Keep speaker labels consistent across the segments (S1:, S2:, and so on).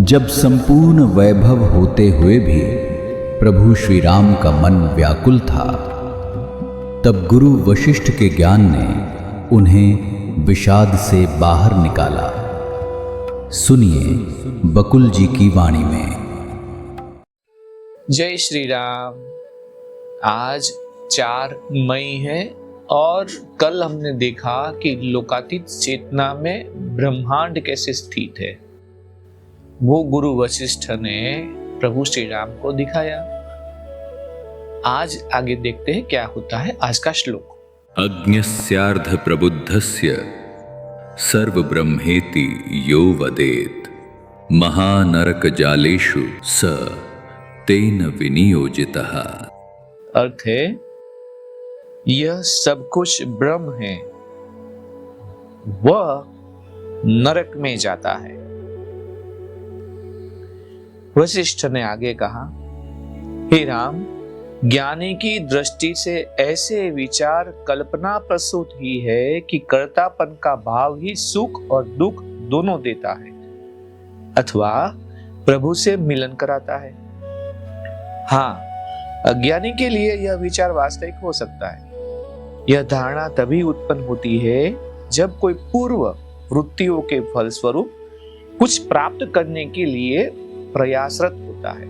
S1: जब संपूर्ण वैभव होते हुए भी प्रभु श्री राम का मन व्याकुल था, तब गुरु वशिष्ठ के ज्ञान ने उन्हें विषाद से बाहर निकाला। सुनिए बकुल जी की वाणी में।
S2: जय श्री राम। आज 4 मई है और कल हमने देखा कि लोकातीत चेतना में ब्रह्मांड कैसे स्थित है, वो गुरु वशिष्ठ ने प्रभु श्री राम को दिखाया। आज आगे देखते हैं क्या होता है आज का श्लोक।
S3: अज्ञस्यार्ध प्रबुद्धस्य सर्व ब्रह्मेति यो वदेत महानरक जालेषु स तेन विनियोजितः।
S2: अर्थ है, यह सब कुछ ब्रह्म है, वह नरक में जाता है। वशिष्ठ ने आगे कहा, हे राम, ज्ञानी की दृष्टि से ऐसे विचार कल्पना प्रसूत ही है कि कर्तापन का भाव ही सुख और दुख दोनों देता है अथवा प्रभु से मिलन कराता है। हाँ, अज्ञानी के लिए यह विचार वास्तविक हो सकता है। यह धारणा तभी उत्पन्न होती है जब कोई पूर्व वृत्तियों के फलस्वरूप कुछ प्राप्त करने के लिए प्रयासरत होता है।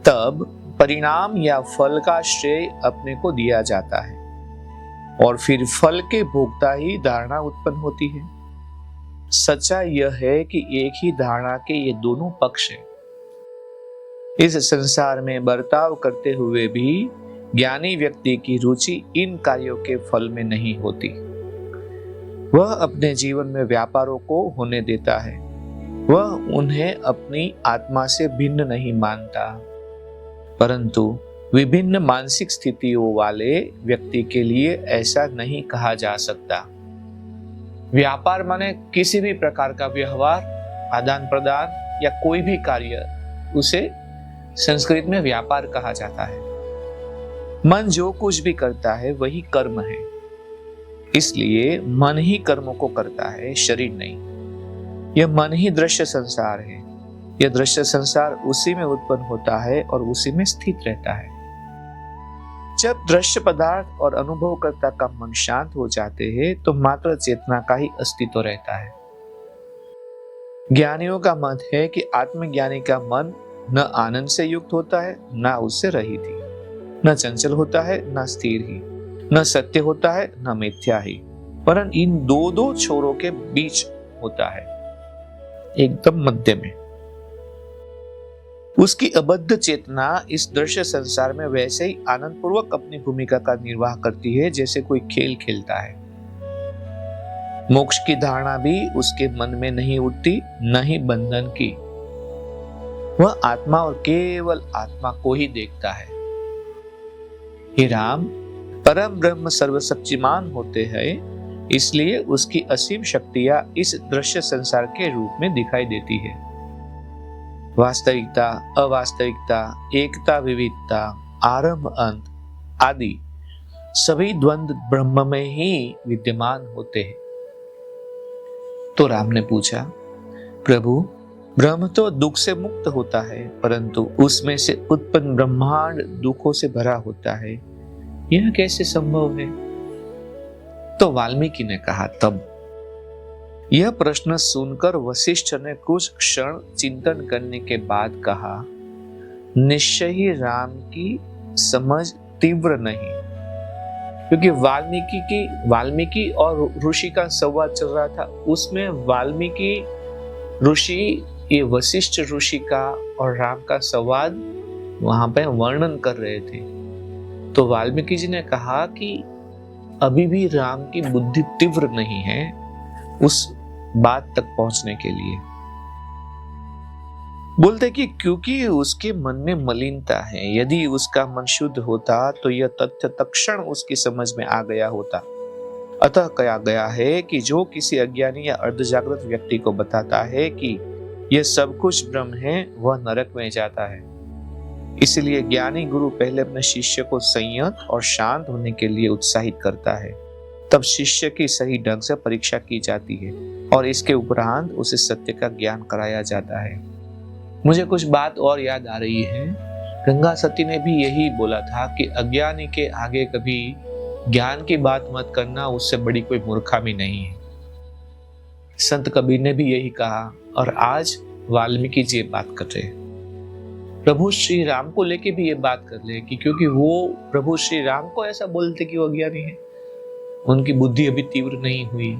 S2: तब परिणाम या फल का श्रेय अपने को दिया जाता है और फिर फल के भोक्ता ही धारणा उत्पन्न होती है। सच्चाई यह है कि एक ही धारणा के ये दोनों पक्ष हैं। इस संसार में बर्ताव करते हुए भी ज्ञानी व्यक्ति की रुचि इन कार्यों के फल में नहीं होती। वह अपने जीवन में व्यापारों को होने देता है। वह उन्हें अपनी आत्मा से भिन्न नहीं मानता, परंतु विभिन्न मानसिक स्थितियों वाले व्यक्ति के लिए ऐसा नहीं कहा जा सकता। व्यापार माने किसी भी प्रकार का व्यवहार, आदान प्रदान या कोई भी कार्य, उसे संस्कृत में व्यापार कहा जाता है। मन जो कुछ भी करता है वही कर्म है, इसलिए मन ही कर्मों को करता है, शरीर नहीं। यह मन ही दृश्य संसार है। यह दृश्य संसार उसी में उत्पन्न होता है और उसी में स्थित रहता है। जब दृश्य पदार्थ और अनुभवकर्ता का मन शांत हो जाते हैं तो मात्र चेतना का ही अस्तित्व रहता है। ज्ञानियों का मत है कि आत्मज्ञानी का मन न आनंद से युक्त होता है, न उससे रहित ही, न चंचल होता है, न स्थिर ही, न सत्य होता है, न मिथ्या ही, परंतु इन दो छोरों के बीच होता है, एकदम मध्य में। उसकी अबद्ध चेतना इस दृश्य संसार में वैसे ही आनंद पूर्वक अपनी भूमिका का निर्वाह करती है जैसे कोई खेल खेलता है। मोक्ष की धारणा भी उसके मन में नहीं उठती, न ही बंधन की। वह आत्मा और केवल आत्मा को ही देखता है। हे राम, परम ब्रह्म सर्वशक्तिमान होते हैं, इसलिए उसकी असीम शक्तियां इस दृश्य संसार के रूप में दिखाई देती है। वास्तविकता, अवास्तविकता, एकता, विविधता, आरंभ, अंत आदि सभी द्वंद्व ब्रह्म में ही विद्यमान होते हैं। तो राम ने पूछा, प्रभु, ब्रह्म तो दुख से मुक्त होता है, परंतु उसमें से उत्पन्न ब्रह्मांड दुखों से भरा होता है, यह कैसे संभव है? तो वाल्मीकि ने कहा, तब यह प्रश्न सुनकर वशिष्ठ ने कुछ क्षण चिंतन करने के बाद कहा, निश्चय ही राम की समझ तीव्र नहीं। क्योंकि वाल्मीकि और ऋषि का संवाद चल रहा था, उसमें वाल्मीकि ऋषि ये वशिष्ठ ऋषि का और राम का संवाद वहां पे वर्णन कर रहे थे। तो वाल्मीकि जी ने कहा कि अभी भी राम की बुद्धि तीव्र नहीं है उस बात तक पहुंचने के लिए। बोलते कि क्योंकि उसके मन में मलिनता है, यदि उसका मन शुद्ध होता तो यह तथ्य तत्क्षण उसकी समझ में आ गया होता। अतः कहा गया है कि जो किसी अज्ञानी या अर्धजागृत व्यक्ति को बताता है कि यह सब कुछ ब्रह्म है, वह नरक में जाता है। इसलिए ज्ञानी गुरु पहले अपने शिष्य को संयत और शांत होने के लिए उत्साहित करता है, तब शिष्य की सही ढंग से परीक्षा की जाती है और इसके उपरांत उसे सत्य का ज्ञान कराया जाता है। मुझे कुछ बात और याद आ रही है। गंगा सती ने भी यही बोला था कि अज्ञानी के आगे कभी ज्ञान की बात मत करना, उससे बड़ी कोई मूर्खामी नहीं है। संत कबीर ने भी यही कहा और आज वाल्मीकि जी ये बात कर रहे हैं। प्रभु श्री राम को लेके भी ये बात कर ले कि क्योंकि वो प्रभु श्री राम को ऐसा बोलते कि वो अज्ञानी है, उनकी बुद्धि अभी तीव्र नहीं हुई।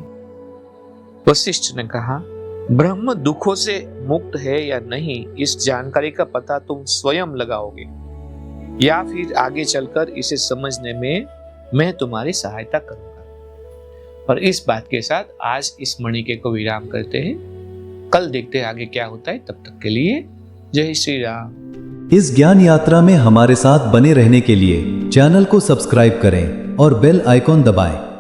S2: वशिष्ठ ने कहा, ब्रह्म दुखों से मुक्त है या नहीं, इस जानकारी का पता तुम स्वयं लगाओगे या फिर आगे चलकर इसे समझने में मैं तुम्हारी सहायता करूंगा। और इस बात के साथ आज इस मणिके को विराम करते हैं। कल देखते हैं आगे क्या होता है। तब तक के लिए जय श्री राम।
S4: इस ज्ञान यात्रा में हमारे साथ बने रहने के लिए चैनल को सब्सक्राइब करें और बेल आइकॉन दबाएं।